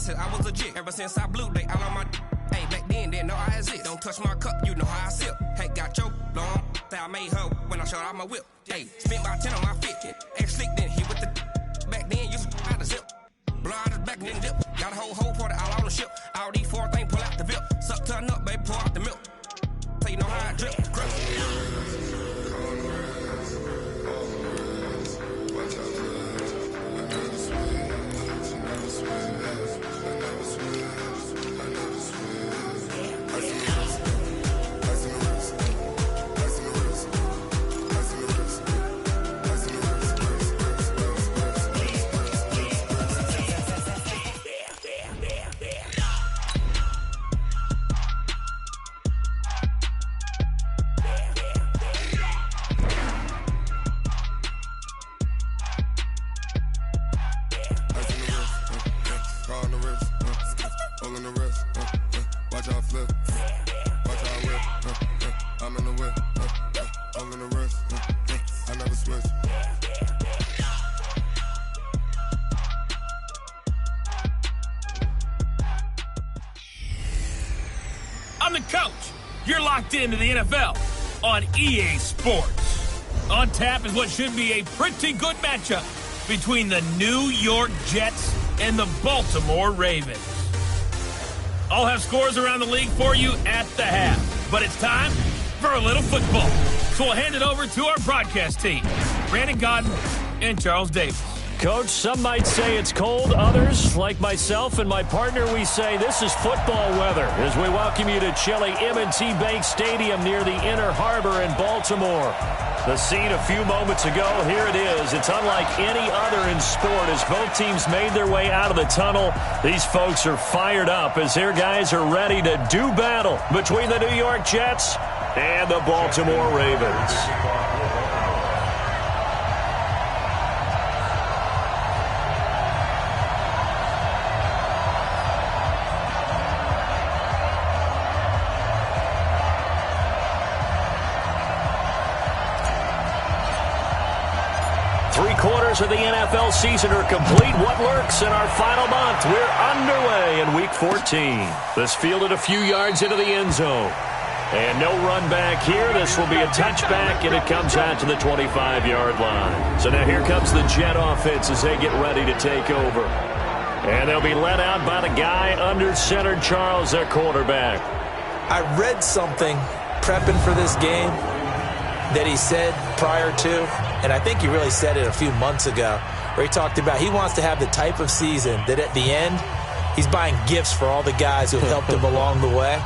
said I was legit. Ever since I blew, they all on my hey, back then, didn't know I exist. Don't touch my cup, you know how I sip. Hey, got your long, say I made her when I showed out my whip. Hey, spent about 10 on my fit. Ex-slick, then hit with the back then, used to out the zip. Blow out his back and then dip. Got a whole party all on the ship. All these 4 things, pull out the VIP. Suck, turn up, baby, pour out the milk. So you know how I drip. I'm the coach. You're locked into the NFL on EA Sports. On tap is what should be a pretty good matchup between the New York Jets and the Baltimore Ravens. I'll have scores around the league for you at the half, but it's time for a little football. So we'll hand it over to our broadcast team, Brandon Godden and Charles Davis. Coach, some might say it's cold. Others, like myself and my partner, we say this is football weather as we welcome you to chilly M&T Bank Stadium near the Inner Harbor in Baltimore. The scene a few moments ago, here it is. It's unlike any other in sport as both teams made their way out of the tunnel. These folks are fired up as their guys are ready to do battle between the New York Jets and the Baltimore Ravens. 3/4 of the NFL season are complete. What lurks in our final month? We're underway in Week 14. This fielded a few yards into the end zone. And no run back here. This will be a touchback, and it comes out to the 25-yard line. So now here comes the Jet offense as they get ready to take over. And they'll be led out by the guy under center, Charles, their quarterback. I read something prepping for this game that he said prior to, and I think he really said it a few months ago, where he talked about he wants to have the type of season that at the end, he's buying gifts for all the guys who have helped him along the way.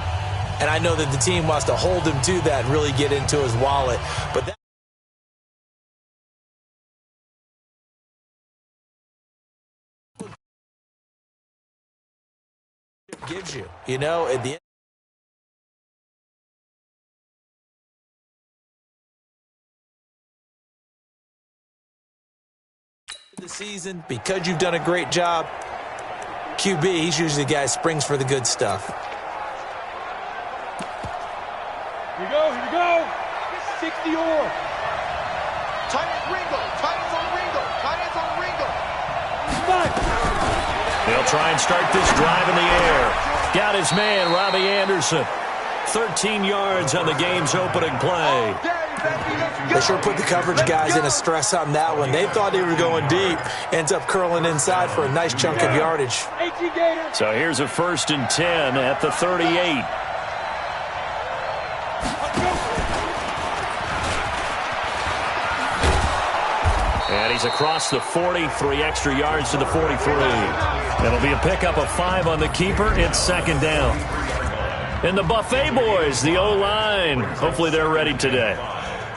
And I know that the team wants to hold him to that and really get into his wallet. But that gives you, you know, at the end of the season, because you've done a great job, QB, he's usually the guy who springs for the good stuff. Here we go. 60 or. Tight end Ringo. Tight ends on Ringo. Tight ends on Ringo. They'll try and start this drive in the air. Got his man, Robbie Anderson. 13 yards on the game's opening play. They sure put the coverage guys in a stress on that one. They thought they were going deep. Ends up curling inside for a nice chunk of yardage. So here's a 1st and 10 at the 38. And he's across the 40, 3 extra yards to the 43. It'll be a pickup of 5 on the keeper. It's 2nd down. And the Buffet boys, the O-line, hopefully they're ready today.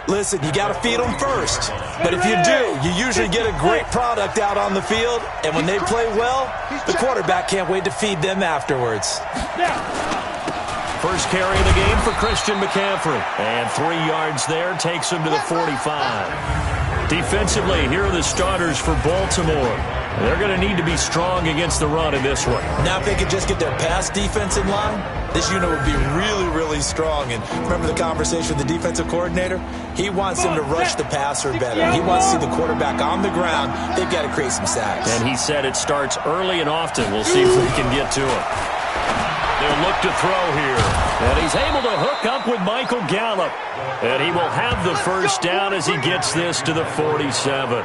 Listen, you got to feed them first. But if you do, you usually get a great product out on the field. And when they play well, the quarterback can't wait to feed them afterwards. First carry of the game for Christian McCaffrey. And 3 yards there takes him to the 45. Defensively, here are the starters for Baltimore. They're going to need to be strong against the run in this one. Now if they could just get their pass defense in line, this unit would be really, really strong. And remember the conversation with the defensive coordinator? He wants them to rush the passer better. He wants to see the quarterback on the ground. They've got to create some sacks. And he said it starts early and often. We'll see if we can get to him. They'll look to throw here. And he's able to hook up with Michael Gallup. And he will have the first down as he gets this to the 47.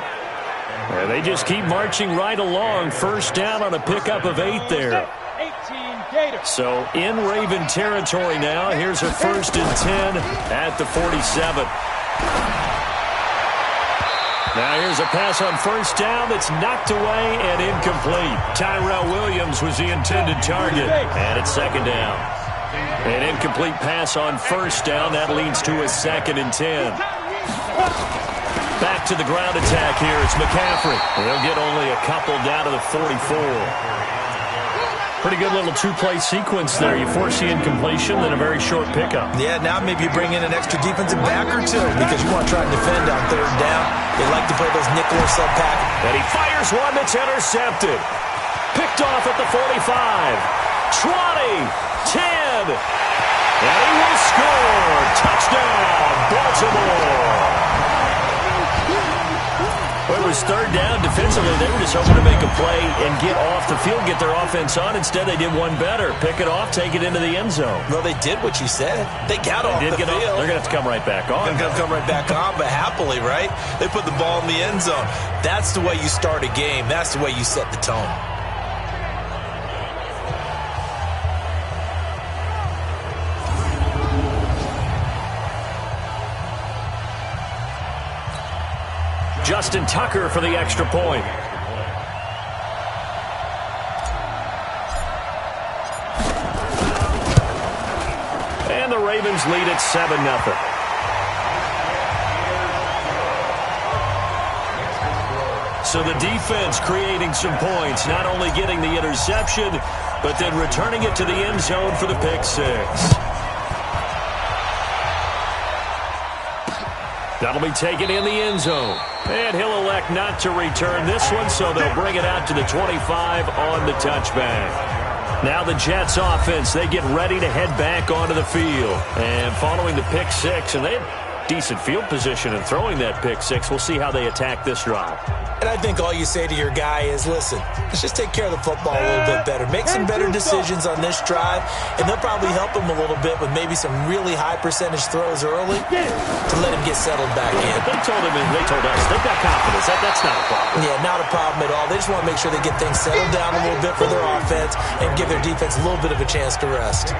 And they just keep marching right along. First down on a pickup of 8 there. So in Raven territory now. Here's a 1st and 10 at the 47. Now here's a pass on first down that's knocked away and incomplete. Tyrell Williams was the intended target. And it's 2nd down. An incomplete pass on first down. That leads to a 2nd and 10. Back to the ground attack here. It's McCaffrey. They'll get only a couple down to the 44. Pretty good little 2-play sequence there. You force the incompletion, then a very short pickup. Yeah, now maybe you bring in an extra defensive back or two because you want to try and defend on 3rd down. They like to play those nickel or sub-pack. And he fires one that's intercepted. Picked off at the 45. 20, 10. And he will score. Touchdown, Baltimore. Well, it was 3rd down. Defensively, they were just hoping to make a play and get off the field, get their offense on. Instead, they did one better. Pick it off, take it into the end zone. Well, they did what you said. They got off the field. They're going to have to come right back on. They're going to come right back on, but happily, right? They put the ball in the end zone. That's the way you start a game. That's the way you set the tone. Justin Tucker for the extra point. And the Ravens lead at 7-0. So the defense creating some points, not only getting the interception, but then returning it to the end zone for the pick 6. That'll be taken in the end zone. And he'll elect not to return this one, so they'll bring it out to the 25 on the touchback. Now the Jets offense, they get ready to head back onto the field. And following the pick 6, and they have decent field position in throwing that pick 6. We'll see how they attack this drive. And I think all you say to your guy is, listen, let's just take care of the football a little bit better. Make some better decisions on this drive, and they'll probably help him a little bit with maybe some really high percentage throws early to let him get settled back in. They told us, they've got confidence. That's not a problem. Yeah, not a problem at all. They just want to make sure they get things settled down a little bit for their offense and give their defense a little bit of a chance to rest.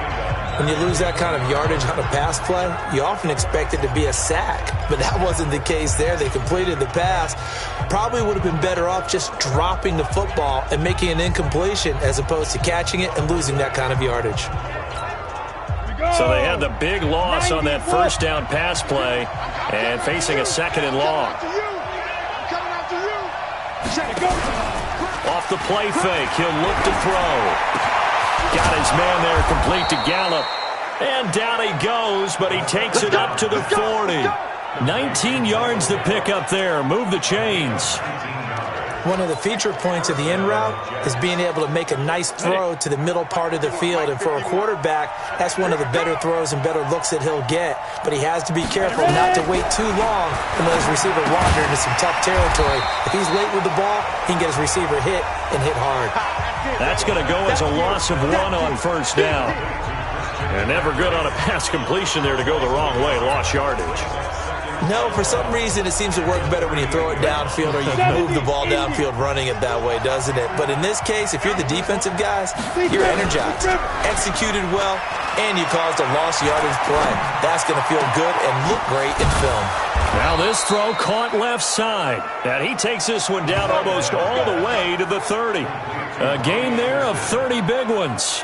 When you lose that kind of yardage on a pass play, you often expect it to be a sack. But that wasn't the case there. They completed the pass. Probably would have been better off just dropping the football and making an incompletion as opposed to catching it and losing that kind of yardage. So they had the big loss on that first down pass play and facing a 2nd and long. Off the play fake, he'll look to throw. Got his man there complete to Gallup. And down he goes, but he takes it up to the 40. 19 yards to pick up there. Move the chains. One of the feature points of the in route is being able to make a nice throw to the middle part of the field. And for a quarterback, that's one of the better throws and better looks that he'll get. But he has to be careful not to wait too long and let his receiver wander into some tough territory. If he's late with the ball, he can get his receiver hit and hit hard. That's going to go as a loss of 1 on first down. And never good on a pass completion there to go the wrong way. Lost yardage. No, for some reason it seems to work better when you throw it downfield or you move the ball downfield running it that way, doesn't it? But in this case, if you're the defensive guys, you're energized, executed well, and you caused a lost yardage play. That's going to feel good and look great in film. Now this throw caught left side. And he takes this one down almost all the way to the 30. A gain there of 30 big ones.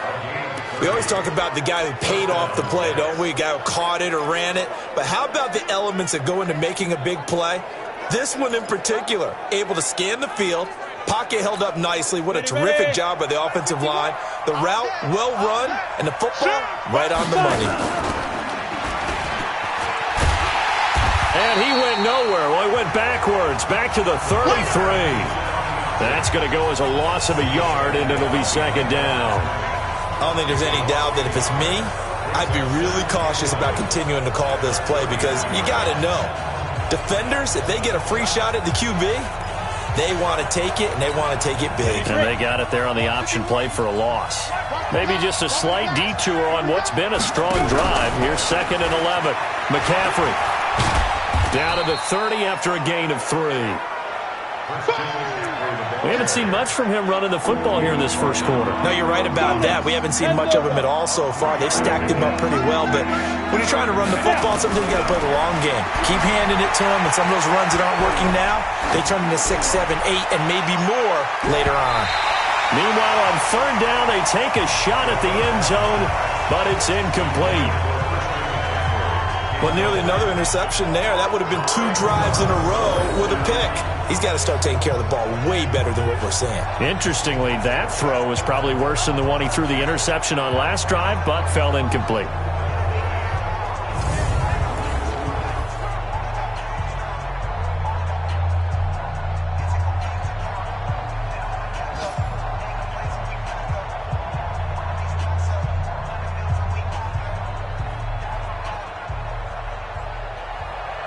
We always talk about the guy who paid off the play, don't we? A guy who caught it or ran it. But how about the elements that go into making a big play? This one in particular, able to scan the field, pocket held up nicely. What a terrific job by the offensive line. The route, well run, and the football, right on the money. And he went nowhere. Well, he went backwards, back to the 33. That's going to go as a loss of a yard, and it'll be second down. I don't think there's any doubt that if it's me, I'd be really cautious about continuing to call this play because you got to know, defenders, if they get a free shot at the QB, they want to take it, and they want to take it big. And they got it there on the option play for a loss. Maybe just a slight detour on what's been a strong drive. Here's 2nd and 11. McCaffrey down to the 30 after a gain of 3. We haven't seen much from him running the football here in this first quarter. No, you're right about that. We haven't seen much of him at all so far. They've stacked him up pretty well, but when you're trying to run the football, sometimes you got to play the long game. Keep handing it to him, and some of those runs that aren't working now, they turn into 6, 7, 8, and maybe more later on. Meanwhile, on 3rd down, they take a shot at the end zone, but it's incomplete. Well, nearly another interception there. That would have been 2 drives in a row with a pick. He's got to start taking care of the ball way better than what we're seeing. Interestingly, that throw was probably worse than the one he threw the interception on last drive, but fell incomplete.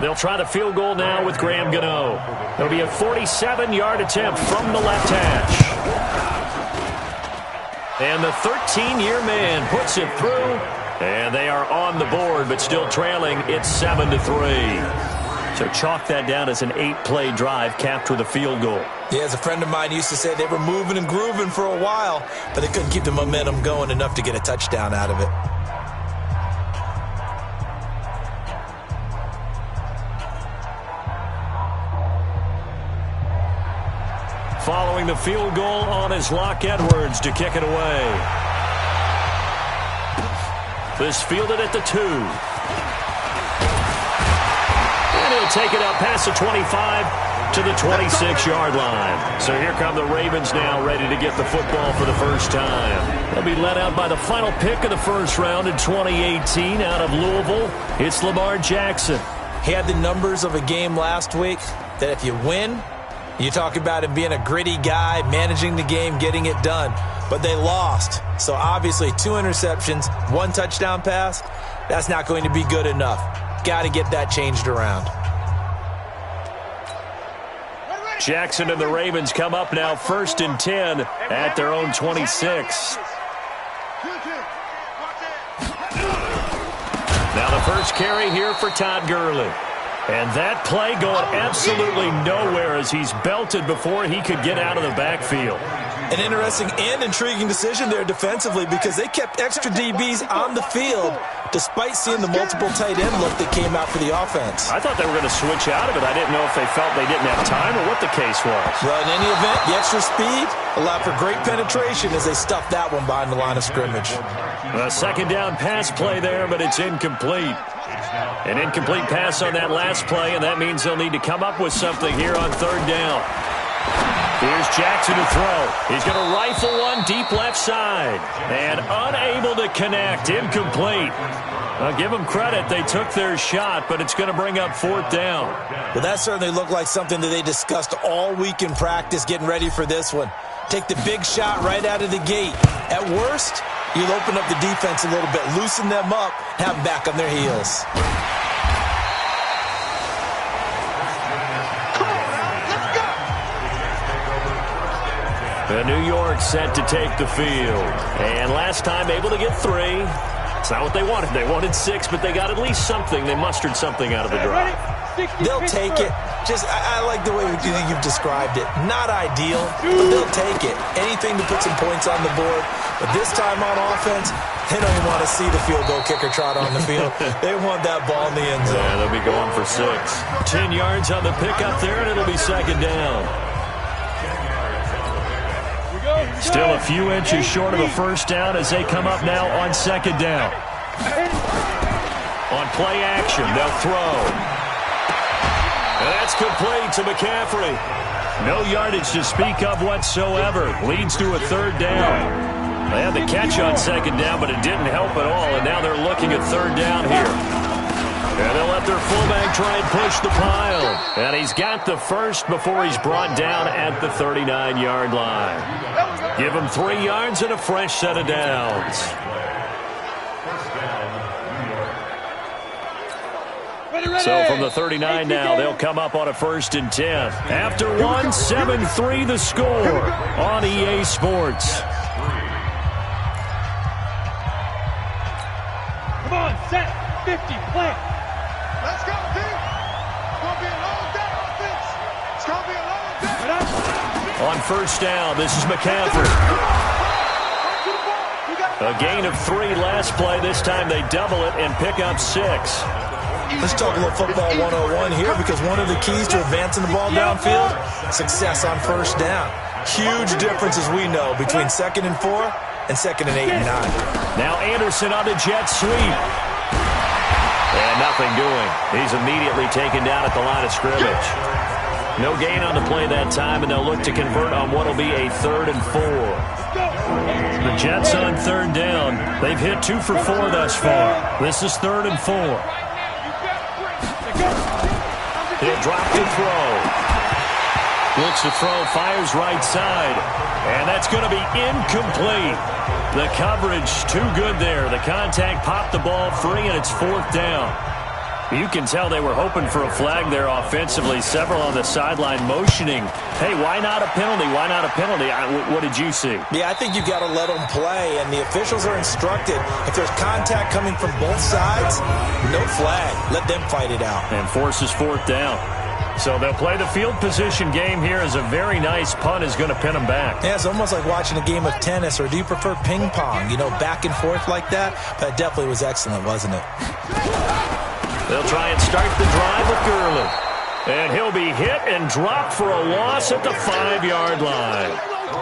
They'll try the field goal now with Graham Gano. It'll be a 47-yard attempt from the left hash. And the 13-year man puts it through. And they are on the board, but still trailing. It's 7-3. So chalk that down as an 8-play drive capped with a field goal. Yeah, as a friend of mine used to say, they were moving and grooving for a while, but they couldn't keep the momentum going enough to get a touchdown out of it. Following the field goal on is Locke Edwards to kick it away. This fielded at the 2. And he'll take it up past the 25 to the 26-yard line. So here come the Ravens now, ready to get the football for the first time. They'll be led out by the final pick of the first round in 2018 out of Louisville. It's Lamar Jackson. He had the numbers of a game last week that if you win, you talk about him being a gritty guy, managing the game, getting it done. But they lost. So obviously 2 interceptions, 1 touchdown pass, that's not going to be good enough. Got to get that changed around. Jackson and the Ravens come up now 1st and 10 at their own 26. Now the first carry here for Todd Gurley. And that play going absolutely nowhere as he's belted before he could get out of the backfield. An interesting and intriguing decision there defensively because they kept extra DBs on the field despite seeing the multiple tight end look that came out for the offense. I thought they were going to switch out of it. I didn't know if they felt they didn't have time or what the case was. Well, in any event, the extra speed allowed for great penetration as they stuffed that one behind the line of scrimmage. A 2nd down pass play there, but it's incomplete. An incomplete pass on that last play, and that means they'll need to come up with something here on 3rd down. Here's Jackson to throw. He's going to rifle one deep left side. And unable to connect. Incomplete. I'll give them credit. They took their shot, but it's going to bring up 4th down. Well, that certainly looked like something that they discussed all week in practice getting ready for this one. Take the big shot right out of the gate. At worst, you'll open up the defense a little bit, loosen them up, have them back on their heels. New York set to take the field. And last time able to get 3. It's not what they wanted. They wanted 6, but they got at least something. They mustered something out of the drive. They'll take it. I like the way you've described it. Not ideal, but they'll take it. Anything to put some points on the board. But this time on offense, they don't even want to see the field goal kicker trot on the field. They want that ball in the end zone. Yeah, they'll be going for 6. 10 yards on the pickup there, and it'll be 2nd down. Still a few inches short of a first down as they come up now on 2nd down. On play action, they'll throw. And that's complete to McCaffrey. No yardage to speak of whatsoever. Leads to a 3rd down. They had the catch on 2nd down, but it didn't help at all, and now they're looking at 3rd down here. And they'll let their fullback try and push the pile. And he's got the first before he's brought down at the 39-yard line. Give him 3 yards and a fresh set of downs. So from the 39 now, they'll come up on a 1st and 10. After 1, 7-3 the score on EA Sports. Come on, set, 50, plant. Let's go, D. It's going to be a long day, offense. It's going to be a long day. On 1st down, this is McCaffrey. A gain of 3 last play. This time they double it and pick up 6. Let's talk a little football 101 here, because one of the keys to advancing the ball downfield, success on 1st down. Huge difference, as we know, between 2nd and 4 and 2nd and 8 and 9. Now Anderson on the jet sweep. And nothing doing. He's immediately taken down at the line of scrimmage. No gain on the play that time, and they'll look to convert on what will be a 3rd and 4. The Jets on 3rd down. They've hit 2 for 4 thus far. This is 3rd and 4. He'll drop the throw. Looks to throw, fires right side. And that's going to be incomplete. The coverage too good there. The contact popped the ball free, and it's 4th down. You can tell they were hoping for a flag there offensively. Several on the sideline motioning. Hey, why not a penalty? Why not a penalty? What did you see? Yeah, I think you've got to let them play, and the officials are instructed. If there's contact coming from both sides, no flag. Let them fight it out. And forces 4th down. So they'll play the field position game here, as a very nice punt is going to pin them back. Yeah, it's almost like watching a game of tennis, or do you prefer ping pong? You know, back and forth like that? That definitely was excellent, wasn't it? They'll try and start the drive with Gurley. And he'll be hit and dropped for a loss at the 5-yard line.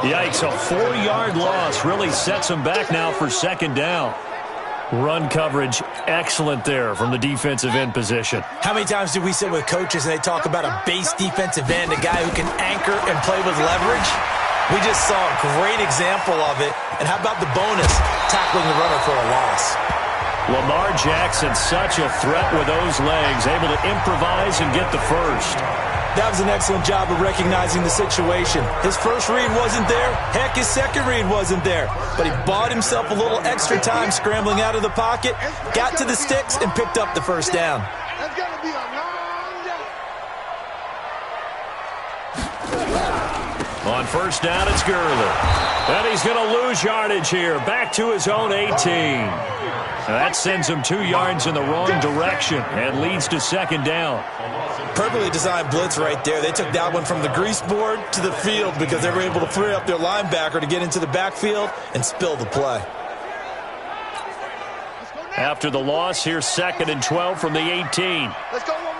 Yikes, a 4-yard loss really sets him back now for 2nd down. Run coverage excellent there from the defensive end position. How many times do we sit with coaches and they talk about a base defensive end, a guy who can anchor and play with leverage? We just saw a great example of it. And how about the bonus, tackling the runner for a loss? Lamar Jackson, such a threat with those legs, able to improvise and get the first. That was an excellent job of recognizing the situation. His first read wasn't there. Heck, his second read wasn't there. But he bought himself a little extra time scrambling out of the pocket, got to the sticks, and picked up the 1st down. That's going to be a long day. On 1st down, it's Gurley. And he's going to lose yardage here. Back to his own 18. That sends him 2 yards in the wrong direction and leads to 2nd down. Perfectly designed blitz right there. They took that one from the grease board to the field because they were able to free up their linebacker to get into the backfield and spill the play. After the loss, here's 2nd and 12 from the 18. Let's go one more.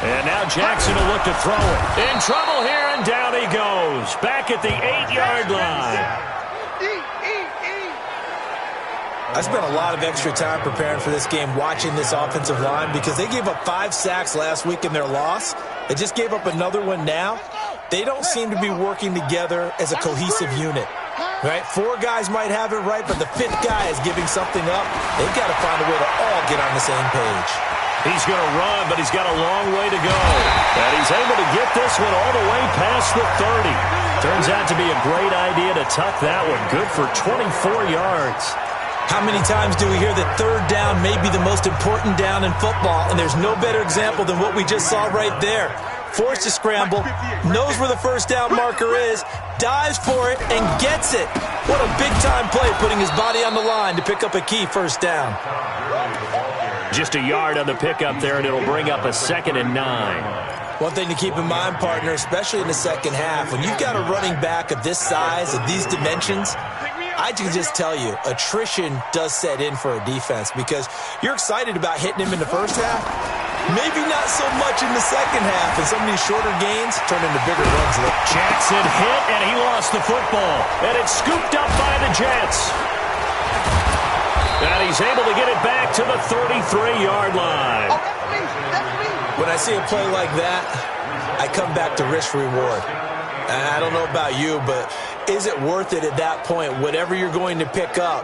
And now Jackson will look to throw it. In trouble here, and down he goes. Back at the 8-yard line. I spent a lot of extra time preparing for this game, watching this offensive line, because they gave up 5 sacks last week in their loss. They just gave up another one now. They don't seem to be working together as a cohesive unit. Right? 4 guys might have it right, but the 5th guy is giving something up. They've got to find a way to all get on the same page. He's going to run, but he's got a long way to go. And he's able to get this one all the way past the 30. Turns out to be a great idea to tuck that one. Good for 24 yards. How many times do we hear that 3rd down may be the most important down in football, and there's no better example than what we just saw right there. Forced to scramble, knows where the 1st down marker is, dives for it, and gets it. What a big-time play, putting his body on the line to pick up a key 1st down. Just a yard on the pickup there, and it'll bring up a 2nd and 9. One thing to keep in mind, partner, especially in the second half, when you've got a running back of this size, of these dimensions, I can just tell you, attrition does set in for a defense, because you're excited about hitting him in the first half. Maybe not so much in the second half, and some of these shorter gains turn into bigger runs. Jackson hit, and he lost the football. And it's scooped up by the Jets. And he's able to get it back to the 33-yard line. When I see a play like that, I come back to risk-reward. I don't know about you, but Is it worth it at that point, whatever you're going to pick up,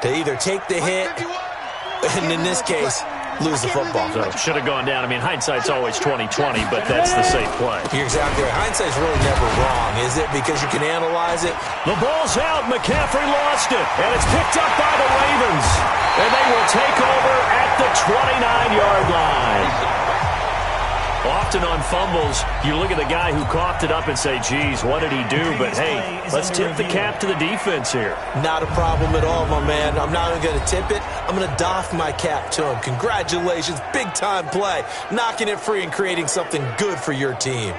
to either take the hit, and in this case, lose the football? So it should have gone down. I mean, hindsight's always 20/20, but that's the safe play. You're exactly right. Hindsight's really never wrong, is it? Because you can analyze it. The ball's out. McCaffrey lost it, and it's picked up by the Ravens. And they will take over at the 29-yard line. Often on fumbles, you look at the guy who coughed it up and say, geez, what did he do? But, hey, let's tip the cap to the defense here. Not a problem at all, my man. I'm not even going to tip it. I'm going to doff my cap to him. Congratulations. Big-time play. Knocking it free and creating something good for your team.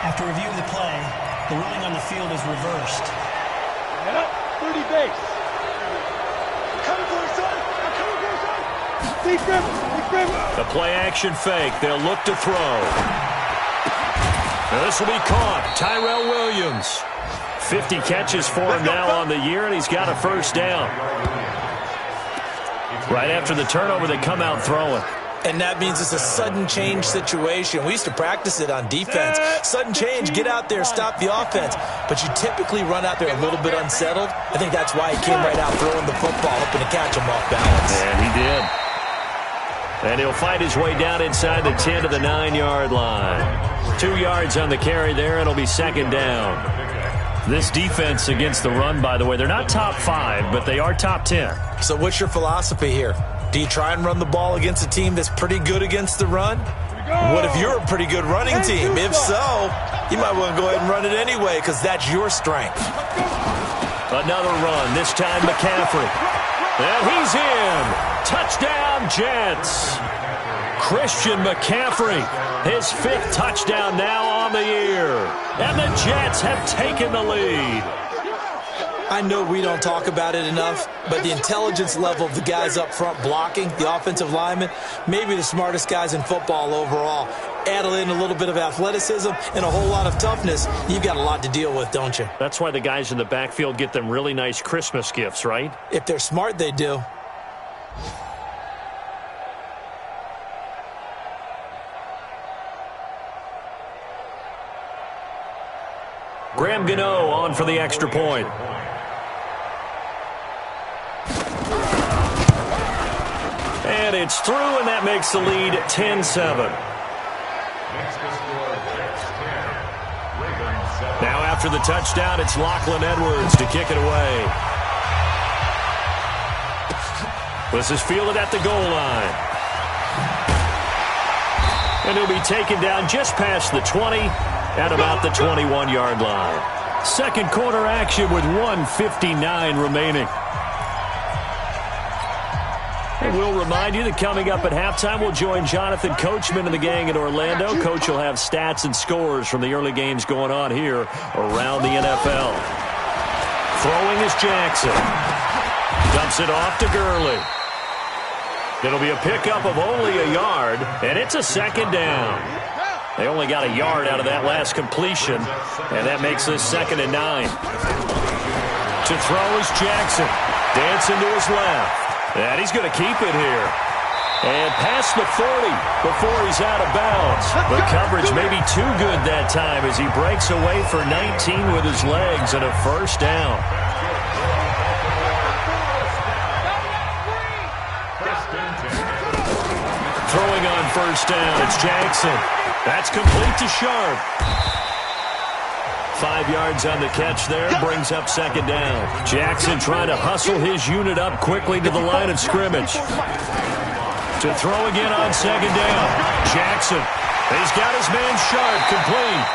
After review of the play, the ruling on the field is reversed. Head up, 30 base. I'm coming for you, son. I'm coming for you, son. Deep grip. The play action fake. They'll look to throw. Now this will be caught. Tyrell Williams. 50 catches for him now on the year, and he's got a first down. Right after the turnover, they come out throwing. And that means it's a sudden change situation. We used to practice it on defense. Sudden change, get out there, stop the offense. But you typically run out there a little bit unsettled. I think that's why he came right out throwing the football, hoping to catch him off balance. And he did. And he'll fight his way down inside the 10 to the 9-yard line. 2 yards on the carry there, and it'll be second down. This defense against the run, by the way, they're not top 5, but they are top 10. So what's your philosophy here? Do you try and run the ball against a team that's pretty good against the run? What if you're a pretty good running team? If so, you might want to go ahead and run it anyway because that's your strength. Another run, this time McCaffrey. And he's in. Touchdown, Jets. Christian McCaffrey, his 5th touchdown now on the year. And the Jets have taken the lead. I know we don't talk about it enough, but the intelligence level of the guys up front blocking, the offensive linemen, maybe the smartest guys in football overall. Add in a little bit of athleticism and a whole lot of toughness, you've got a lot to deal with, don't you? That's why the guys in the backfield get them really nice Christmas gifts, right? If they're smart, they do. Graham Gano on for the extra point. And it's through, and that makes the lead 10-7. Now after the touchdown, it's Lachlan Edwards to kick it away. This is fielded at the goal line. And he'll be taken down just past the 20 at about the 21-yard line. Second quarter action with 1:59 remaining. And we'll remind you that coming up at halftime, we'll join Jonathan Coachman and the gang in Orlando. Coach will have stats and scores from the early games going on here around the NFL. Throwing is Jackson. Dumps it off to Gurley. It'll be a pickup of only a yard, and it's a second down. They only got a yard out of that last completion, and that makes this 2nd and 9. To throw is Jackson. Dancing to his left. And he's going to keep it here. And past the 40 before he's out of bounds. The coverage may be too good that time as he breaks away for 19 with his legs and a first down. Throwing on first down, it's Jackson. That's complete to Sharp. 5 yards on the catch there, brings up second down. Jackson trying to hustle his unit up quickly to the line of scrimmage. To throw again on second down. Jackson, he's got his man Sharp, complete.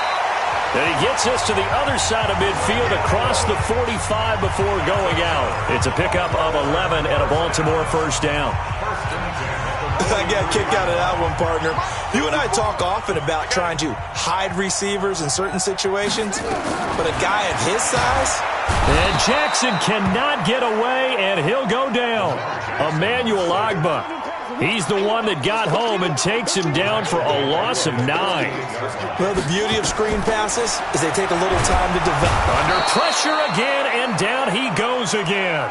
And he gets this to the other side of midfield across the 45 before going out. It's a pickup of 11 and a Baltimore first down. I got a kick out of that one, partner. You and I talk often about trying to hide receivers in certain situations, but a guy of his size? And Jackson cannot get away, and he'll go down. Emmanuel Ogbah. He's the one that got home and takes him down for a loss of 9. Well, the beauty of screen passes is they take a little time to develop. Under pressure again, and down he goes again.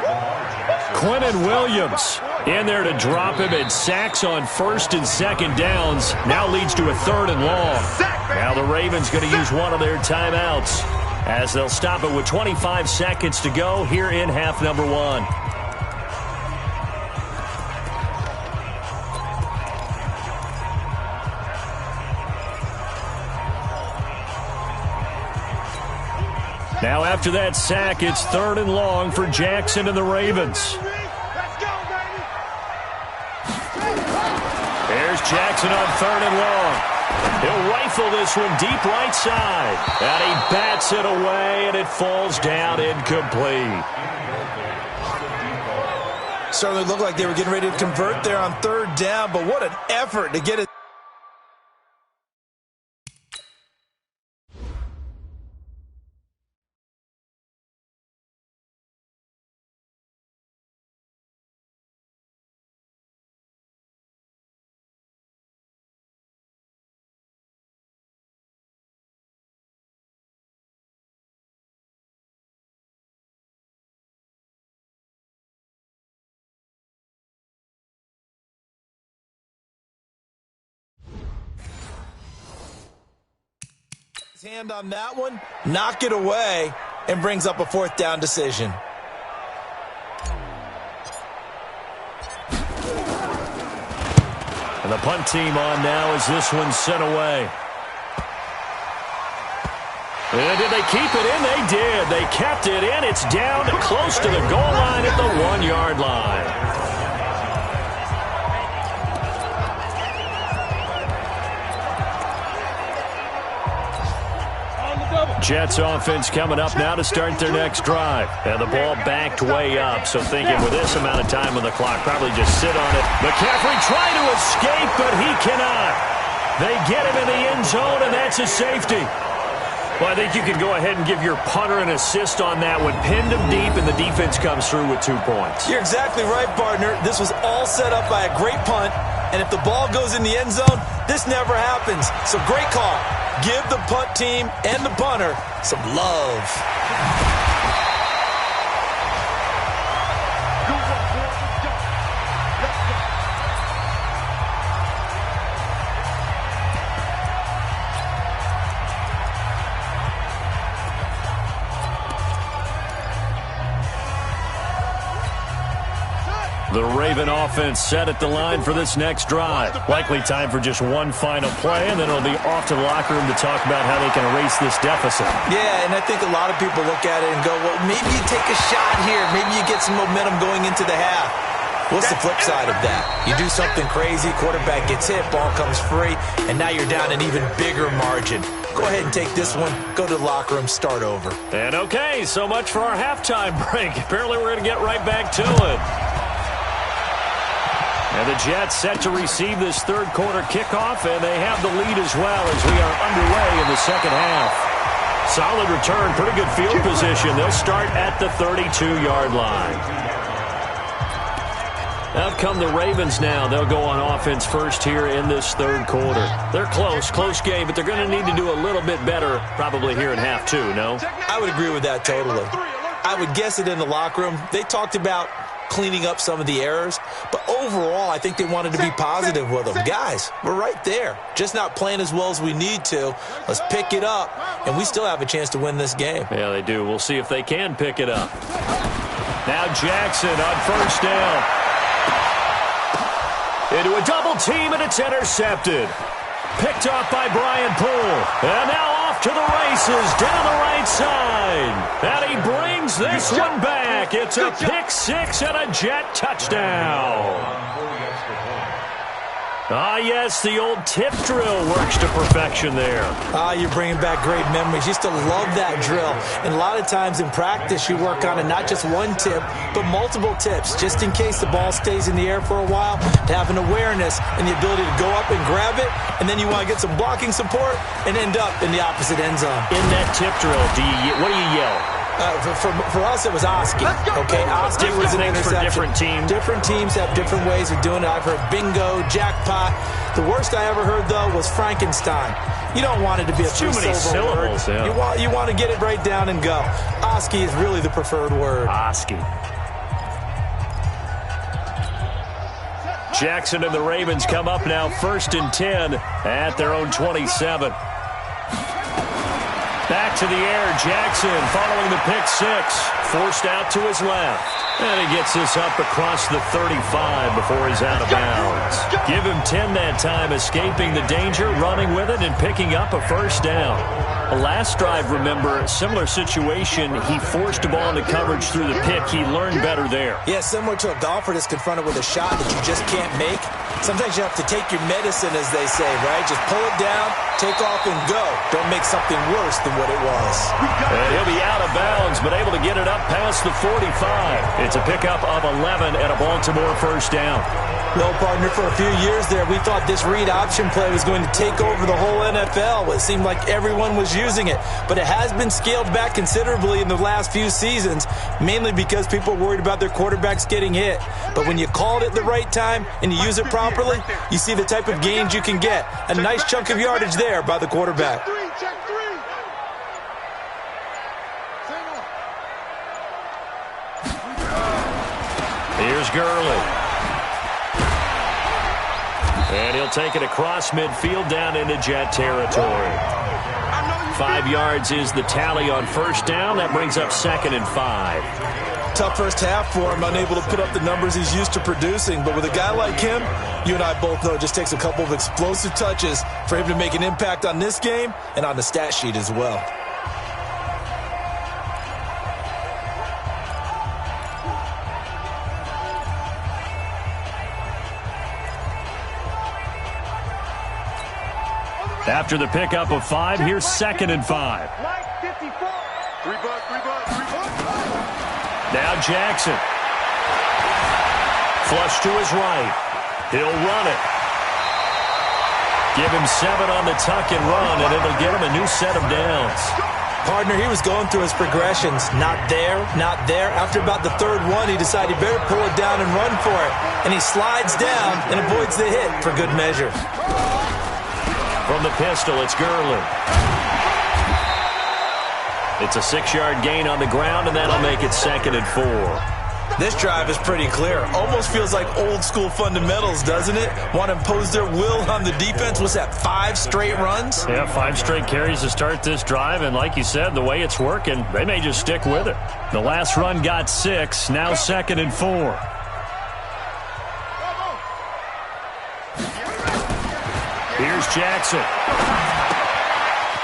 Quentin Williams in there to drop him, and sacks on first and second downs. Now leads to a 3rd and long. Now the Ravens going to use one of their timeouts as they'll stop it with 25 seconds to go here in half number 1. Now after that sack, it's 3rd and long for Jackson and the Ravens. There's Jackson on 3rd and long. He'll rifle this one deep right side. And he bats it away, and it falls down incomplete. Certainly looked like they were getting ready to convert there on 3rd down, but what an effort to get it. Hand on that one, knock it away, and brings up a 4th down decision. And the punt team on now as this one's sent away. And did they keep it in? They did. They kept it in. It's down close to the goal line at the 1-yard line. Jets offense coming up now to start their next drive. And the ball backed way up, so thinking with this amount of time on the clock, probably just sit on it. McCaffrey trying to escape, but he cannot. They get him in the end zone, and that's a safety. Well, I think you can go ahead and give your punter an assist on that one. Pinned him deep, and the defense comes through with 2 points. You're exactly right, partner. This was all set up by a great punt, and if the ball goes in the end zone, this never happens. So great call. Give the punt team and the punter some love. The Raven offense set at the line for this next drive. Likely time for just one final play, and then it'll be off to the locker room to talk about how they can erase this deficit. Yeah, and I think a lot of people look at it and go, well, maybe you take a shot here. Maybe you get some momentum going into the half. What's the flip side of that? You do something crazy, quarterback gets hit, ball comes free, and now you're down an even bigger margin. Go ahead and take this one, go to the locker room, start over. And okay, so much for our halftime break. Apparently we're going to get right back to it. And the Jets set to receive this 3rd quarter kickoff, and they have the lead as well as we are underway in the second half. Solid return, pretty good field position. They'll start at the 32-yard line. Out come the Ravens now. They'll go on offense first here in this 3rd quarter. They're close game, but they're going to need to do a little bit better probably here in half 2, no? I would agree with that totally. I would guess it in the locker room. They talked about cleaning up some of the errors, but overall I think they wanted to be positive with them. Guys, we're right there, just not playing as well as we need to. Let's pick it up, and we still have a chance to win this game. Yeah, they do. We'll see if they can pick it up. Now Jackson on first down. Into a double team, and it's intercepted. Picked off by Brian Poole. And now off to the races down the right side. And he brings this one back. It's a pick 6 and a Jet touchdown. Ah, yes, the old tip drill works to perfection there. Ah, you're bringing back great memories. Used to love that drill. And a lot of times in practice, you work on it, not just one tip, but multiple tips, just in case the ball stays in the air for a while, to have an awareness and the ability to go up and grab it, and then you want to get some blocking support and end up in the opposite end zone. In that tip drill, what do you yell? For us, it was Oski. Okay, Oski was an interception. For different teams. Different teams have different ways of doing it. I've heard bingo, jackpot. The worst I ever heard, though, was Frankenstein. You don't want it to be a too many syllables. Word. Yeah. You want to get it right down and go. Oski is really the preferred word. Oski. Jackson and the Ravens come up now 1st and 10 at their own 27. Back to the air, Jackson following the pick six. Forced out to his left. And he gets this up across the 35 before he's out of bounds. Give him 10 that time, escaping the danger, running with it, and picking up a first down. Last drive, remember, similar situation. He forced a ball into coverage through the pick. He learned better there. Yeah, similar to a golfer that's confronted with a shot that you just can't make. Sometimes you have to take your medicine, as they say, right? Just pull it down, take off, and go. Don't make something worse than what it was. And he'll be out of bounds, but able to get it up past the 45. It's a pickup of 11 and a Baltimore first down. Well, partner, for a few years there, we thought this read option play was going to take over the whole NFL. It seemed like everyone was using it. But it has been scaled back considerably in the last few seasons, mainly because people are worried about their quarterbacks getting hit. But when you call it at the right time and you use it properly, you see the type of gains you can get. A nice chunk of yardage there by the quarterback. Check three. Here's Gurley. And he'll take it across midfield down into Jet territory. 5 yards is the tally on first down. That brings up 2nd and 5. Tough first half for him, unable to put up the numbers he's used to producing. But with a guy like him, you and I both know it just takes a couple of explosive touches for him to make an impact on this game and on the stat sheet as well. After the pickup of 5, here's 2nd and 5. Now Jackson. Flush to his right. He'll run it. Give him 7 on the tuck and run, and it'll get him a new set of downs. Partner, he was going through his progressions. Not there, not there. After about the 3rd one, he decided he better pull it down and run for it. And he slides down and avoids the hit for good measure. From the pistol, it's Gurley. It's a 6-yard gain on the ground, and that'll make it 2nd and 4. This drive is pretty clear. Almost feels like old-school fundamentals, doesn't it? Want to impose their will on the defense. Was that 5 straight runs? Yeah, 5 straight carries to start this drive, and like you said, the way it's working, they may just stick with it. The last run got 6, now 2nd and 4. Here's Jackson.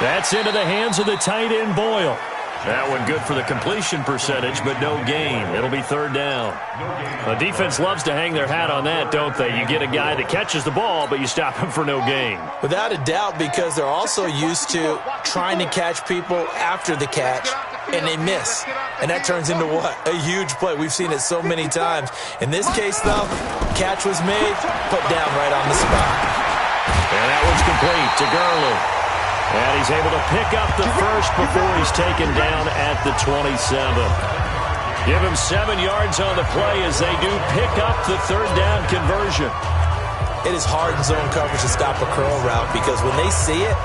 That's into the hands of the tight end, Boyle. That one good for the completion percentage, but no gain. It'll be 3rd down. The defense loves to hang their hat on that, don't they? You get a guy that catches the ball, but you stop him for no gain. Without a doubt, because they're also used to trying to catch people after the catch, and they miss. And that turns into what? A huge play. We've seen it so many times. In this case, though, catch was made, put down right on the spot. And that one's complete to Gurley. And he's able to pick up the first before he's taken down at the 27. Give him 7 yards on the play as they do pick up the 3rd down conversion. It is hard in zone coverage to stop a curl route because when they see it,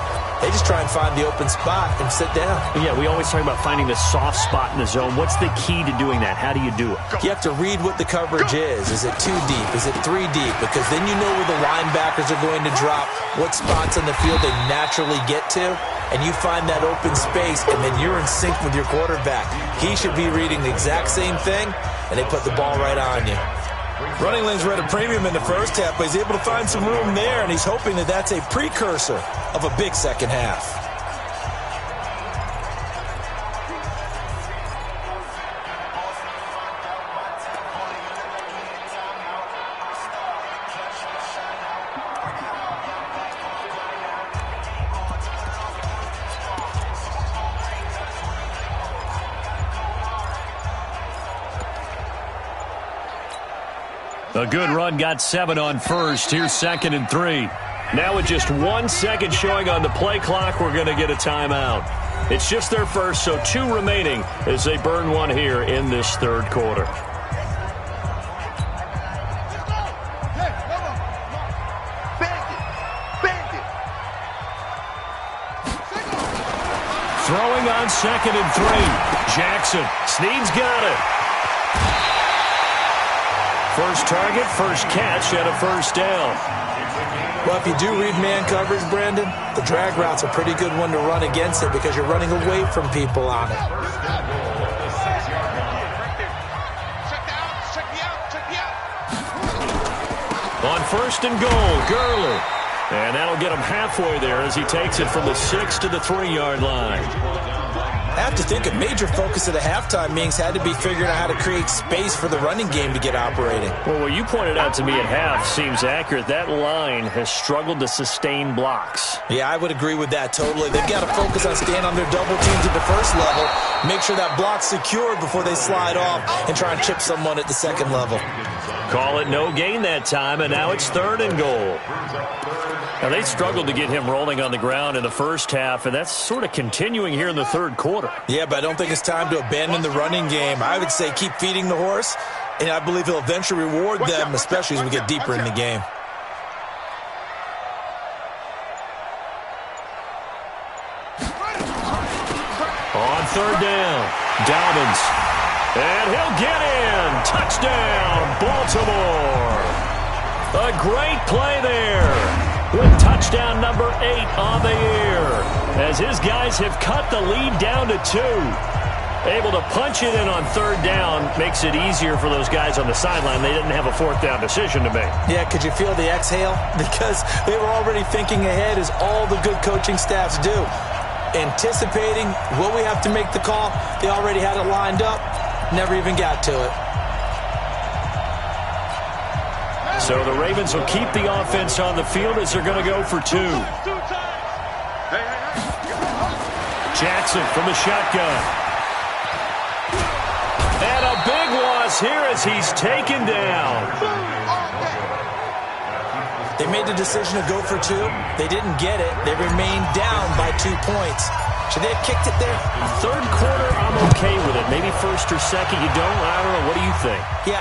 they just try and find the open spot and sit down. Yeah, we always talk about finding the soft spot in the zone. What's the key to doing that? How do you do it? You have to read what the coverage is. Is it 2 deep? Is it 3 deep? Because then you know where the linebackers are going to drop, what spots on the field they naturally get to, and you find that open space, and then you're in sync with your quarterback. He should be reading the exact same thing, and they put the ball right on you. Running lanes were at a premium in the first half, but he's able to find some room there, and he's hoping that that's a precursor of a big second half. A good run got 7 on first. Here's 2nd and 3. Now with just 1 second showing on the play clock, we're going to get a timeout. It's just their first, so 2 remaining as they burn one here in this third quarter. Throwing on 2nd and 3. Jackson. Snead's got it. First target, first catch, and a first down. Well, if you do read man coverage, Brandon, the drag route's a pretty good one to run against it because you're running away from people on it. On 1st and goal, Gurley. And that'll get him halfway there as he takes it from the 6 to the 3-yard line. I have to think a major focus of the halftime meetings had to be figuring out how to create space for the running game to get operating. Well, what you pointed out to me at half seems accurate. That line has struggled to sustain blocks. Yeah, I would agree with that totally. They've got to focus on staying on their double teams at the first level, make sure that block's secured before they slide off and try and chip someone at the second level. Call it no gain that time, and now it's 3rd and goal. Now, they struggled to get him rolling on the ground in the first half, and that's sort of continuing here in the third quarter. Yeah, but I don't think it's time to abandon the running game. I would say keep feeding the horse, and I believe he'll eventually reward them, especially as we get deeper in the game. On 3rd down, Dobbins. And he'll get in. Touchdown, Baltimore. A great play there. With touchdown number 8 on the year, as his guys have cut the lead down to 2. Able to punch it in on 3rd down makes it easier for those guys on the sideline. They didn't have a 4th down decision to make. Yeah, could you feel the exhale? Because they were already thinking ahead, as all the good coaching staffs do. Anticipating, will we have to make the call? They already had it lined up, never even got to it. So the Ravens will keep the offense on the field as they're going to go for 2. Jackson from the shotgun. And a big loss here as he's taken down. They made the decision to go for 2. They didn't get it. They remained down by 2 points. Should they have kicked it there? Third quarter, I'm okay with it. Maybe 1st or 2nd, you don't? I don't know. What do you think? Yeah,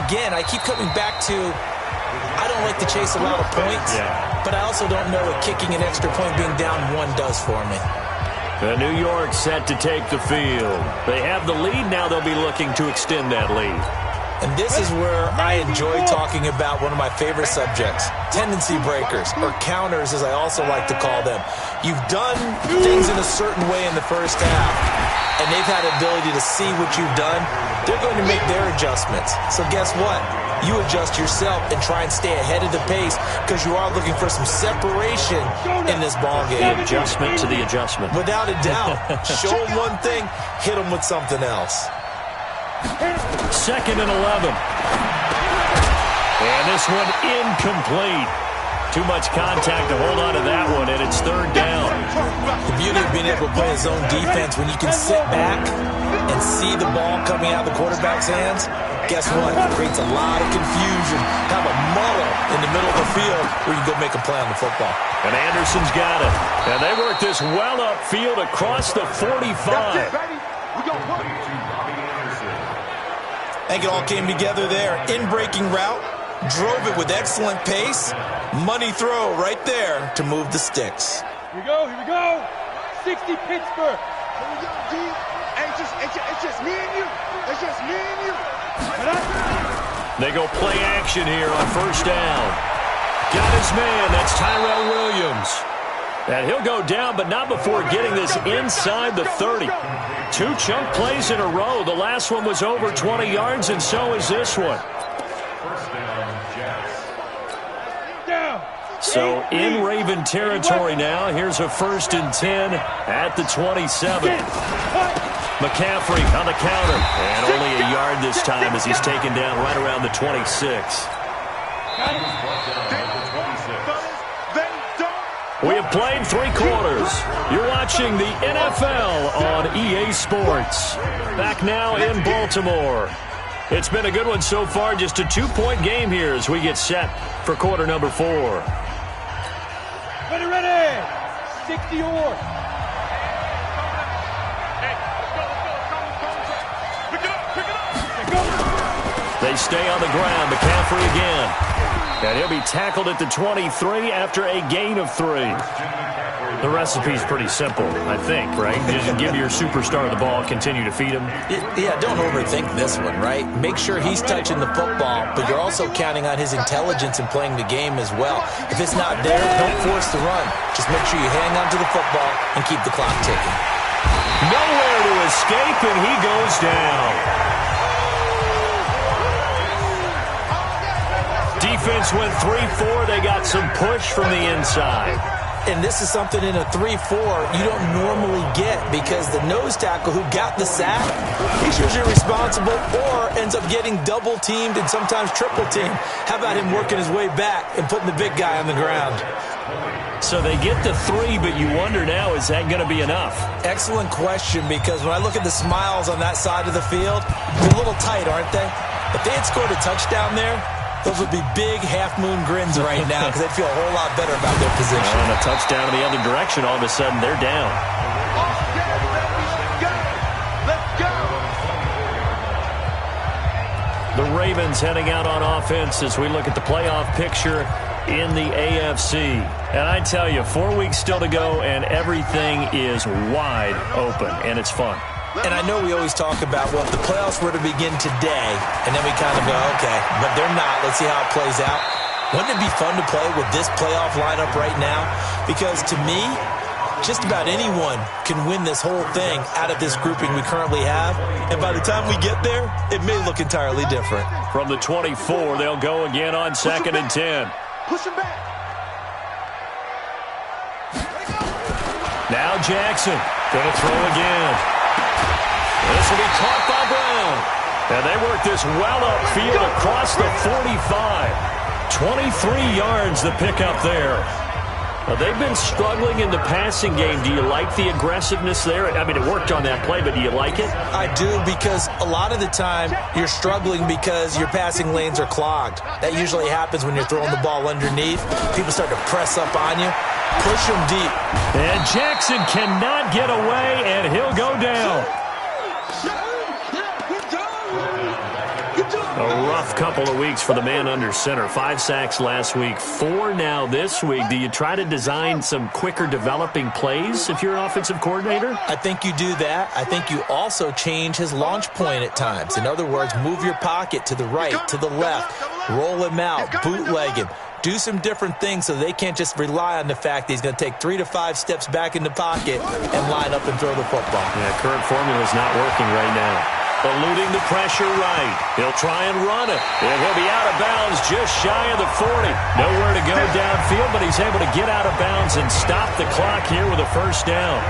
again, I keep coming back to, I don't like to chase a lot of points, but I also don't know what kicking an extra point being down 1 does for me. New York set to take the field. They have the lead. Now they'll be looking to extend that lead. And this is where I enjoy talking about one of my favorite subjects, tendency breakers, or counters as I also like to call them. You've done things in a certain way in the first half, and they've had the ability to see what you've done. They're going to make their adjustments. So guess what? You adjust yourself and try and stay ahead of the pace because you are looking for some separation in this ballgame. The adjustment to the adjustment. Without a doubt. Show them one thing, hit them with something else. 2nd and 11. And this one incomplete. Too much contact to hold on to that one, and it's 3rd down. The beauty of being able to play a zone defense when you can sit back and see the ball coming out of the quarterback's hands, guess what? It creates a lot of confusion. Have a muddle in the middle of the field where you can go make a play on the football. And Anderson's got it. And they work this well upfield across the 45. I think it all came together there. In-breaking route, drove it with excellent pace. Money throw right there to move the sticks. Here we go. 60 Pittsburgh. Here we go, G. It's just me and you. It's just me and you. They go play action here on 1st down. Got his man. That's Tyrell Williams. And he'll go down, but not before getting this inside the 30. 2 chunk plays in a row. The last one was over 20 yards, and so is this one. So in Raven territory now. Here's a 1st and 10 at the 27. McCaffrey on the counter. And only a yard this time as he's taken down right around the 26. We have played 3 quarters. You're watching the NFL on EA Sports. Back now in Baltimore. It's been a good one so far. Just a 2-point game here as we get set for quarter number 4. Ready. 60 or. They stay on the ground. McCaffrey again. And he'll be tackled at the 23 after a gain of 3. The recipe's pretty simple, I think, right? Just give your superstar the ball, continue to feed him. Yeah, don't overthink this one, right? Make sure he's touching the football, but you're also counting on his intelligence in playing the game as well. If it's not there, don't force the run. Just make sure you hang on to the football and keep the clock ticking. Nowhere to escape, and he goes down. Defense went 3-4. They got some push from the inside. And this is something in a 3-4 you don't normally get because the nose tackle who got the sack, he's usually responsible or ends up getting double-teamed and sometimes triple-teamed. How about him working his way back and putting the big guy on the ground? So they get the 3, but you wonder now, is that going to be enough? Excellent question, because when I look at the smiles on that side of the field, they're a little tight, aren't they? If they had scored a touchdown there, those would be big half-moon grins right now because they'd feel a whole lot better about their position. And a touchdown in the other direction, all of a sudden they're down. The Ravens heading out on offense as we look at the playoff picture in the AFC. And I tell you, 4 weeks still to go, and everything is wide open, and it's fun. And I know we always talk about, well, if the playoffs were to begin today, and then we kind of go, okay, but they're not. Let's see how it plays out. Wouldn't it be fun to play with this playoff lineup right now? Because to me, just about anyone can win this whole thing out of this grouping we currently have. And by the time we get there, it may look entirely different. From the 24, they'll go again on 2nd and 10. Push him back. Now Jackson going to throw again. This will be caught by Brown. And they work this well upfield across the 45. 23 yards the pickup there. Well, they've been struggling in the passing game. Do you like the aggressiveness there? I mean, it worked on that play, but do you like it? I do, because a lot of the time you're struggling because your passing lanes are clogged. That usually happens when you're throwing the ball underneath. People start to press up on you. Push them deep. And Jackson cannot get away, and he'll go down. A rough couple of weeks for the man under center. 5 sacks last week, 4 now this week. Do you try to design some quicker developing plays if you're an offensive coordinator? I think you do that. I think you also change his launch point at times. In other words, move your pocket to the right, to the left, roll him out, bootleg him. Do some different things so they can't just rely on the fact that he's going to take 3 to 5 steps back in the pocket and line up and throw the football. Yeah, current formula is not working right now. Eluding the pressure right. He'll try and run it. And he'll be out of bounds just shy of the 40. Nowhere to go downfield, but he's able to get out of bounds and stop the clock here with a first down.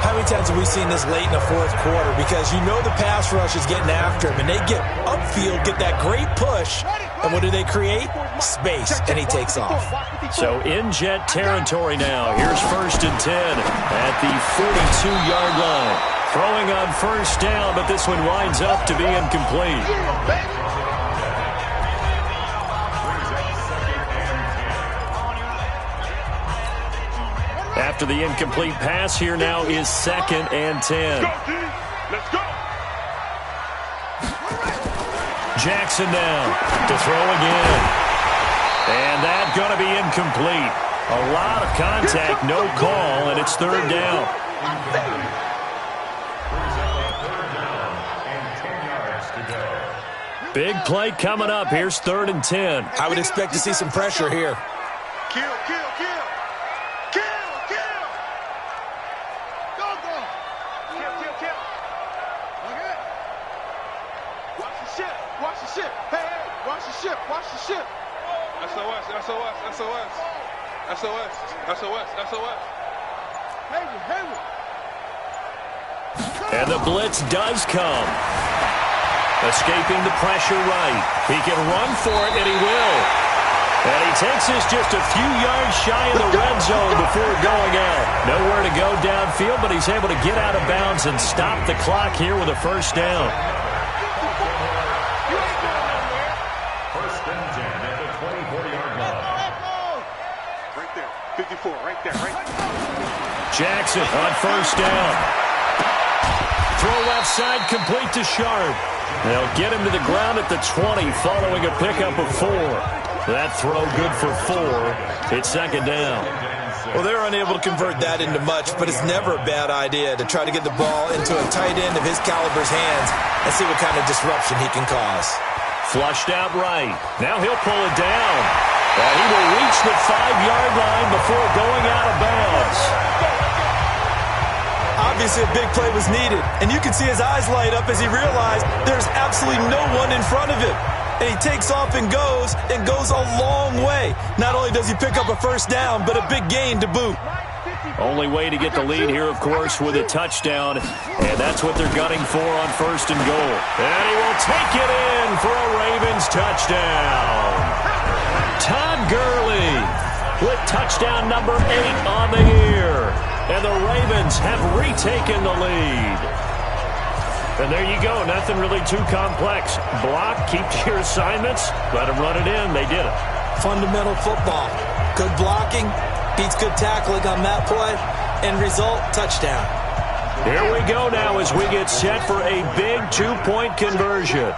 How many times have we seen this late in the fourth quarter? Because you know the pass rush is getting after him, and they get upfield, get that great push, and what do they create? Space, and he takes off. So in jet territory now. Here's 1st and 10 at the 42-yard line. Throwing on first down, but this one winds up to be incomplete. After the incomplete pass, here now is 2nd and 10. Let's go. Jackson now to throw again. And that's going to be incomplete. A lot of contact, no call, and it's 3rd down. Big play coming up. Here's 3rd and 10. I would expect to see some pressure here. Kill. Go. Kill. Okay. Watch the ship. Hey, watch the ship. SOS. Hayward. And the blitz does come. Escaping the pressure right. He can run for it, and he will. And he takes this just a few yards shy of the red zone before going out. Nowhere to go downfield, but he's able to get out of bounds and stop the clock here with a first down. 1st and 10 at the 24-yard line. Right there. 54, right there. Jackson on first down. Throw left side, complete to Sharp. They'll get him to the ground at the 20 following a pickup of 4. That throw good for 4. It's second down. Well, they're unable to convert that into much, but it's never a bad idea to try to get the ball into a tight end of his caliber's hands and see what kind of disruption he can cause. Flushed out right. Now he'll pull it down. And he will reach the 5-yard line before going out of bounds. Obviously, a big play was needed, and you can see his eyes light up as he realized there's absolutely no one in front of him. And he takes off and goes a long way. Not only does he pick up a first down, but a big gain to boot. Only way to get the lead here, of course, with a touchdown. And that's what they're gunning for on first and goal. And he will take it in for a Ravens touchdown. Todd Gurley with touchdown number 8 on the year. And the Ravens have retaken the lead. And there you go. Nothing really too complex. Block, keep to your assignments, let them run it in. They did it. Fundamental football. Good blocking, beats good tackling on that play, end result, touchdown. Here we go now as we get set for a big 2-point conversion.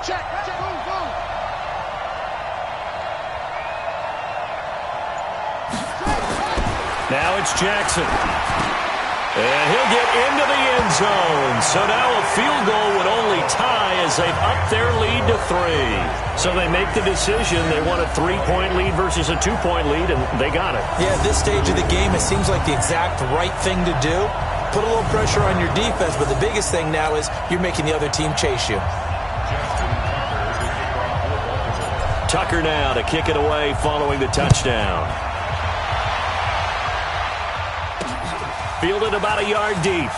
Now it's Jackson. And he'll get into the end zone. So now a field goal would only tie as they've upped their lead to 3. So they make the decision. They want a 3-point lead versus a 2-point lead, and they got it. Yeah, at this stage of the game, it seems like the exact right thing to do. Put a little pressure on your defense, but the biggest thing now is you're making the other team chase you. Tucker now to kick it away following the touchdown. Fielded about a yard deep.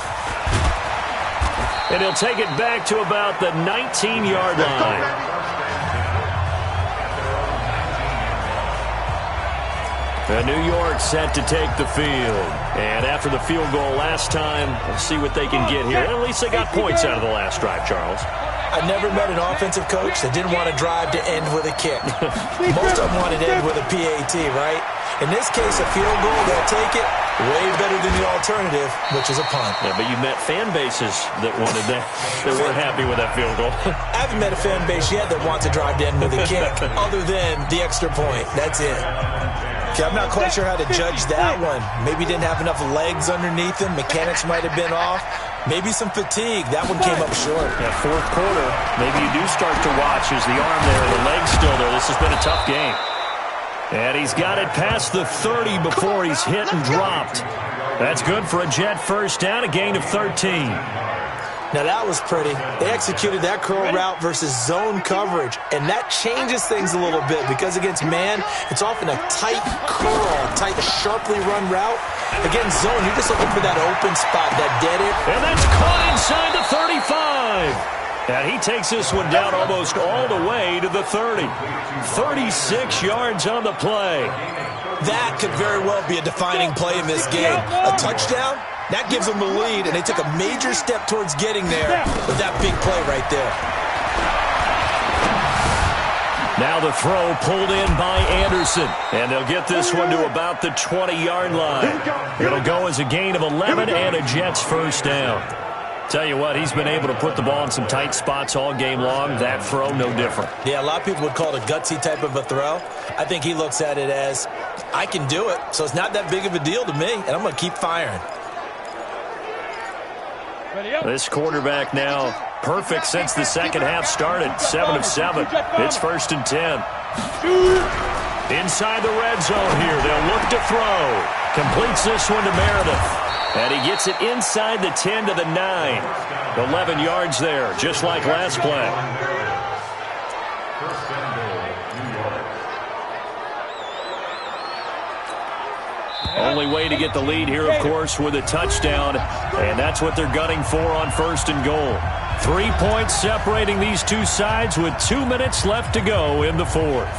And he'll take it back to about the 19-yard line. And New York set to take the field. And after the field goal last time, let's see what they can get here. At least they got points out of the last drive, Charles. I never met an offensive coach that didn't want to drive to end with a kick. Most of them wanted to end with a PAT, right? In this case, a field goal, they'll take it. Way better than the alternative, which is a punt. Yeah, but you met fan bases that wanted that. They weren't happy with that field goal. I haven't met a fan base yet that wants to drive to end with a kick, other than the extra point. That's it. Okay, I'm not quite sure how to judge that one. Maybe didn't have enough legs underneath him. Mechanics might have been off. Maybe some fatigue. That one came up short. Yeah, fourth quarter, maybe you do start to watch as the arm there, the leg's still there. This has been a tough game. And he's got it past the 30 before he's hit and dropped. That's good for a Jet first down, a gain of 13. Now that was pretty. They executed that curl route versus zone coverage, and that changes things a little bit because against man, it's often a tight curl, tight, sharply run route. Against zone, you're just looking for that open spot, that dead end. And that's caught inside the 35. And he takes this one down almost all the way to the 30. 36 yards on the play. That could very well be a defining play in this game. A touchdown, that gives them the lead, and they took a major step towards getting there with that big play right there. Now the throw pulled in by Anderson. And they'll get this one to about the 20-yard line. It'll go as a gain of 11 and a Jets first down. Tell you what, he's been able to put the ball in some tight spots all game long. That throw, no different. Yeah, a lot of people would call it a gutsy type of a throw. I think he looks at it as, I can do it, so it's not that big of a deal to me, and I'm going to keep firing. This quarterback now perfect since the second half started. 7 of 7. It's first and 10. Inside the red zone here. They'll look to throw. Completes this one to Meredith. And he gets it inside the 10 to the 9. 11 yards there, just like last play. Only way to get the lead here, of course, with a touchdown. And that's what they're gunning for on first and goal. 3 points separating these two sides with 2 minutes left to go in the fourth.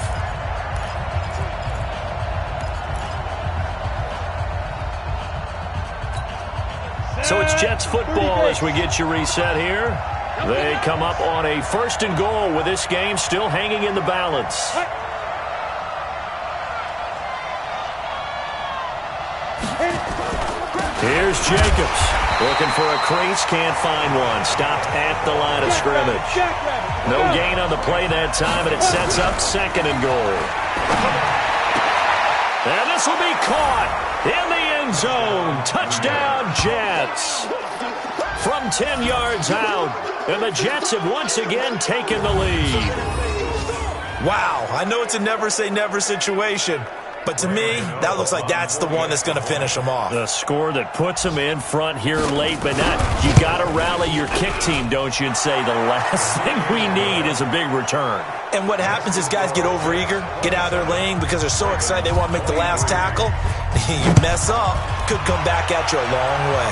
So it's Jets football as we get you reset here. They come up on a first and goal with this game still hanging in the balance. Here's Jacobs. Looking for a crease, can't find one. Stopped at the line of scrimmage. No gain on the play that time, and it sets up 2nd and goal. And this will be caught in the end zone. Touchdown, Jets. From 10 yards out, and the Jets have once again taken the lead. Wow, I know it's a never-say-never situation, but to me, that looks like that's the one that's going to finish them off. The score that puts them in front here late, but not. You got to rally your kick team, don't you, and say the last thing we need is a big return. And what happens is guys get overeager, get out of their lane because they're so excited they want to make the last tackle. You mess up, could come back at you a long way.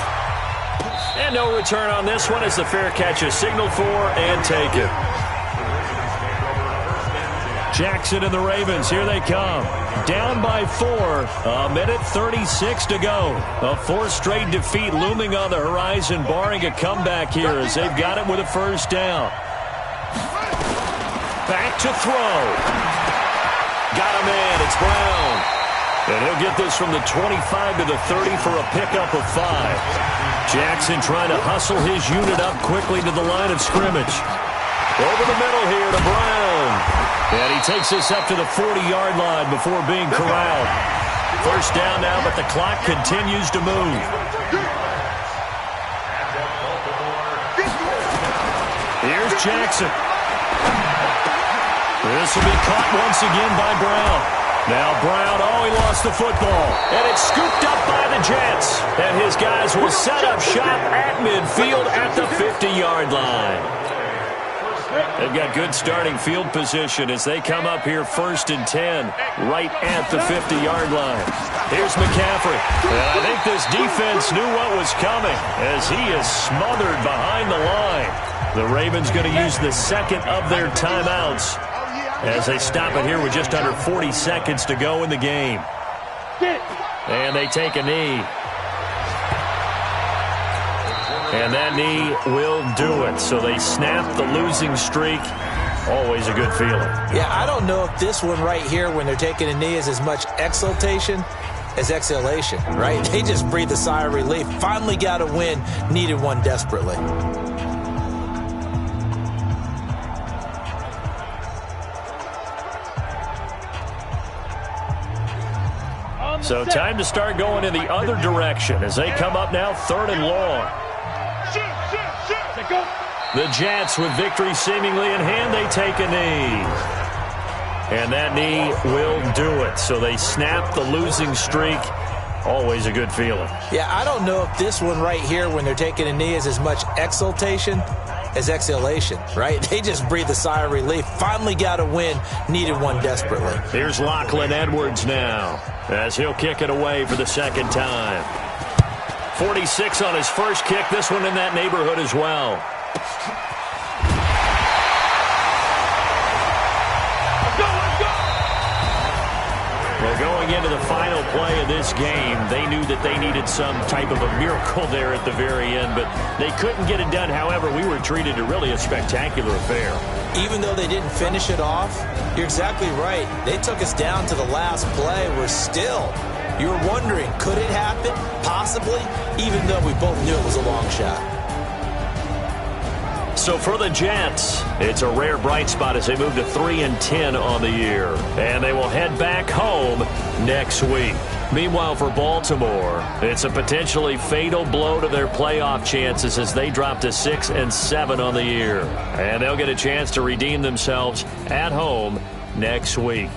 And no return on this one as the fair catch is signaled for and taken. Jackson and the Ravens, here they come. Down by 4, a minute 36 to go. A 4th straight defeat looming on the horizon, barring a comeback here as they've got it with a first down. Back to throw. Got him in, it's Brown. And he'll get this from the 25 to the 30 for a pickup of 5. Jackson trying to hustle his unit up quickly to the line of scrimmage. Over the middle here to Brown. And he takes this up to the 40-yard line before being corralled. First down now, but the clock continues to move. Here's Jackson. This will be caught once again by Brown. Now Brown, he lost the football. And it's scooped up by the Jets. And his guys will set up shop at midfield at the 50-yard line. They've got good starting field position as they come up here 1st and 10 right at the 50-yard line. Here's McCaffrey. And I think this defense knew what was coming as he is smothered behind the line. The Ravens going to use the 2nd of their timeouts as they stop it here with just under 40 seconds to go in the game. And they take a knee. And that knee will do it. So they snap the losing streak. Always a good feeling. Yeah, I don't know if this one right here when they're taking a knee is as much exultation as exhalation, right? They just breathe a sigh of relief. Finally got a win. Needed one desperately. So time to start going in the other direction as they come up now 3rd and long. The Jets with victory seemingly in hand, they take a knee. And that knee will do it. So they snap the losing streak. Always a good feeling. Yeah, I don't know if this one right here when they're taking a knee is as much exultation as exhalation, right? They just breathe a sigh of relief. Finally got a win. Needed one desperately. Here's Lachlan Edwards now as he'll kick it away for the 2nd time. 46 on his first kick. This one in that neighborhood as well. Well, going into the final play of this game, they knew that they needed some type of a miracle there at the very end, but they couldn't get it done. However, we were treated to really a spectacular affair. Even though they didn't finish it off, you're exactly right. They took us down to the last play. You were wondering, could it happen? Possibly, even though we both knew it was a long shot. So for the Jets, it's a rare bright spot as they move to 3-10 on the year. And they will head back home next week. Meanwhile, for Baltimore, it's a potentially fatal blow to their playoff chances as they drop to 6-7 on the year. And they'll get a chance to redeem themselves at home next week.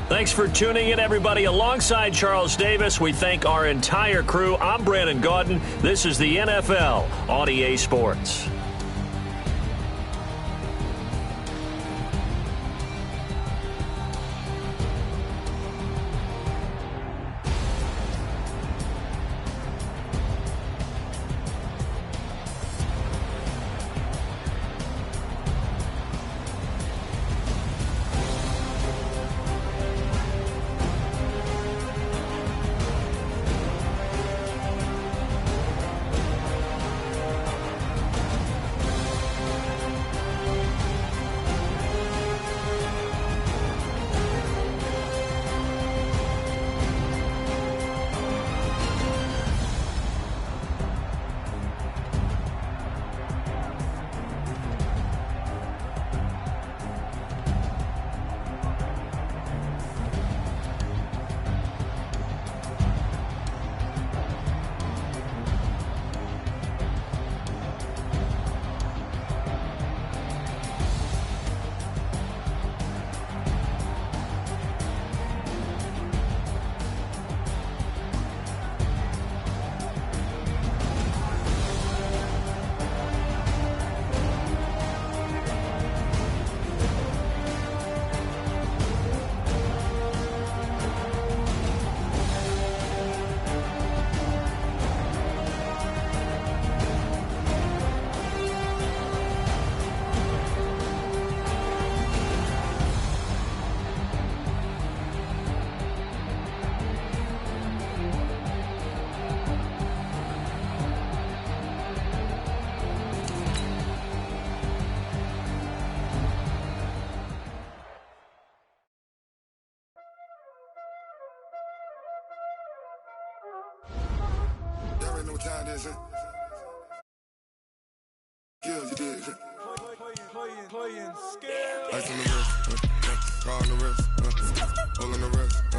Thanks for tuning in, everybody. Alongside Charles Davis, we thank our entire crew. I'm Brandon Gaudin. This is the NFL on EA Sports. time this, kill you did. Playing scared. Ice on the wrist, car on the wrist, hole in the wrist.